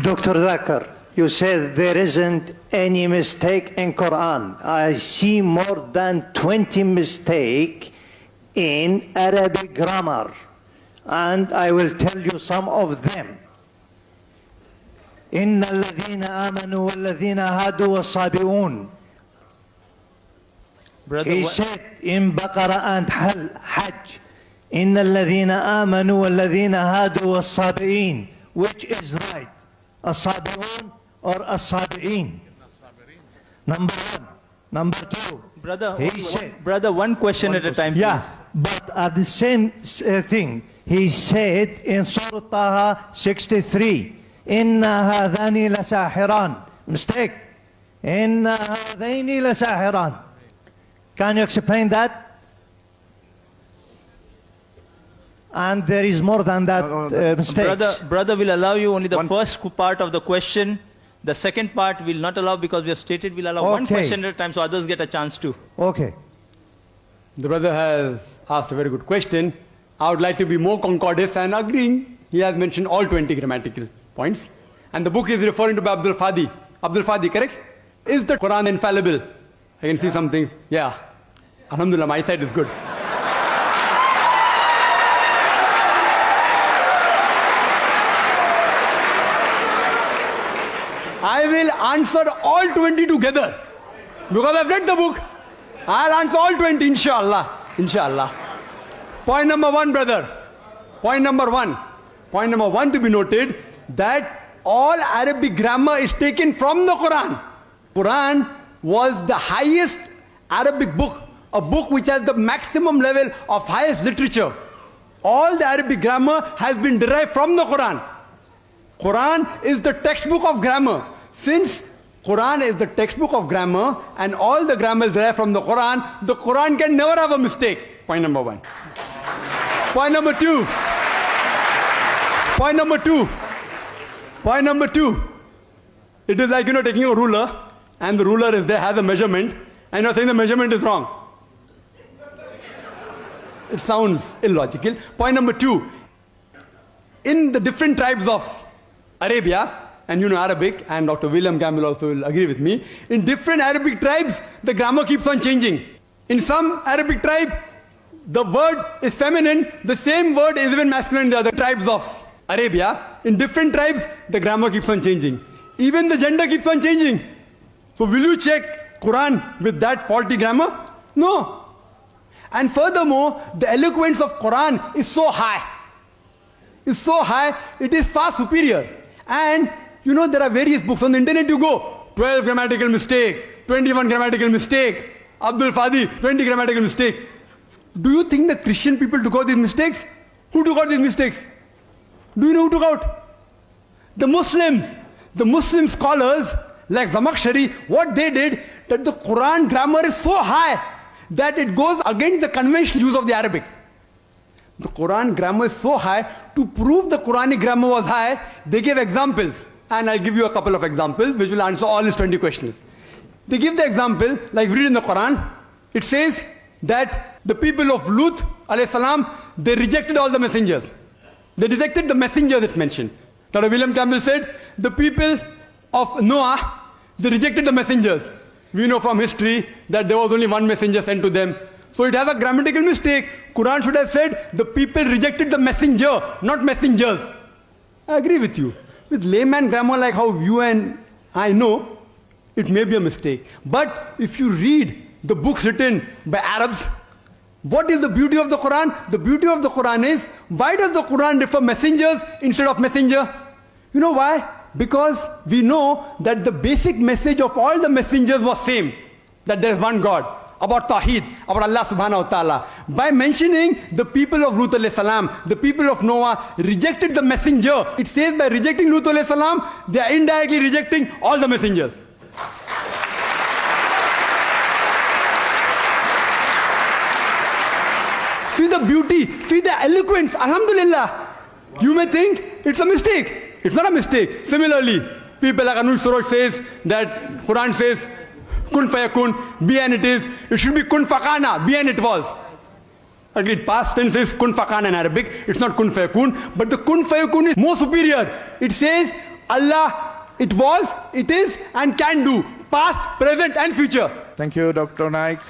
Dr. Zakir, you said there isn't any mistake in Quran. I see more than 20 mistakes in Arabic grammar, and I will tell you some of them. إن الذين آمنوا والذين هادوا والصابئون. He said in Baqarah and Hajj, إن الذين آمنوا والذين هادوا والصابئين. Which is right? الصابئون or الصابئين? Number one. Number two. Brother, one question at a time, please. Yeah, but at the same thing, he said in Surah Taha 63, إِنَّ هَذَانِ لَسَاحِرَانِ. Mistake. إِنَّ هَذَيْنِ لَسَاحِرَانِ. Can you explain that? And there is more than that mistakes. Brother will allow you only the first part of the question. The second part will not allow because we have stated we'll allow one question at a time so others get a chance too. Okay. The brother has asked a very good question. I would like to be more concordant and agreeing. He has mentioned all 20 grammatical points. And the book is referring to Abdul Fadi. Abdul Fadi, correct? Is the Quran infallible? I can see some things. Yeah. Alhamdulillah, my side is good. I will answer all 20 together. Because I've read the book. I'll answer all 20, inshallah. Inshallah. Point number one, brother. Point number one. Point number one to be noted that all Arabic grammar is taken from the Quran. Quran was the highest Arabic book, a book which has the maximum level of highest literature. All the Arabic grammar has been derived from the Quran. Quran is the textbook of grammar. Since Quran is the textbook of grammar and all the grammar is derived from the Quran can never have a mistake. Point number one. Point number two. Point number two. Point number two. It is like, taking a ruler and the ruler is there, has a measurement, and you're saying the measurement is wrong. It sounds illogical. Point number two. In the different tribes of Arabia, and Arabic, and Dr. William Campbell also will agree with me, in different Arabic tribes, the grammar keeps on changing. In some Arabic tribe, the word is feminine, the same word is even masculine in the other tribes of Arabia. In different tribes, the grammar keeps on changing. Even the gender keeps on changing. So will you check Quran with that faulty grammar? No. And furthermore, the eloquence of Quran is so high. It's so high, it is far superior. And there are various books on the internet. You go 12 grammatical mistake, 21 grammatical mistake, Abdul Fadi 20 grammatical mistake. Do you think the Christian people took out these mistakes? Who took out these mistakes? Do you know who took out? The Muslims. The Muslim scholars like Zamakhshari, what they did, that the Quran grammar is so high that it goes against the conventional use of the Arabic. The Quran grammar is so high, to prove the Quranic grammar was high, they gave examples. And I'll give you a couple of examples which will answer all his 20 questions. They give the example, like we read in the Quran, it says that the people of Lut, alayhi salam, they rejected all the messengers. They rejected the messenger that's mentioned. Dr. William Campbell said, the people of Noah, they rejected the messengers. We know from history that there was only one messenger sent to them. So it has a grammatical mistake. Quran should have said, the people rejected the messenger, not messengers. I agree with you. With layman grammar like how you and I know, it may be a mistake. But if you read the books written by Arabs, what is the beauty of the Quran? The beauty of the Quran is, why does the Quran refer messengers instead of messenger? You know why? Because we know that the basic message of all the messengers was same, that there is one God, about Tawheed, about Allah subhanahu wa ta'ala. By mentioning the people of Lut alayhi salam, the people of Noah rejected the messenger. It says by rejecting Lut alayhi salam, they are indirectly rejecting all the messengers. See the beauty, see the eloquence, alhamdulillah. You may think it's a mistake. It's not a mistake. Similarly, people like Anuj Suraj says that Quran says, kun fayakun, be and it is. It should be kun fakana, be and it was. Agreed, past tense is kun fakana in Arabic. It's not kun fayakun. But the kun fayakun is more superior. It says, Allah, it was, it is, and can do. Past, present, and future. Thank you, Dr. Naik.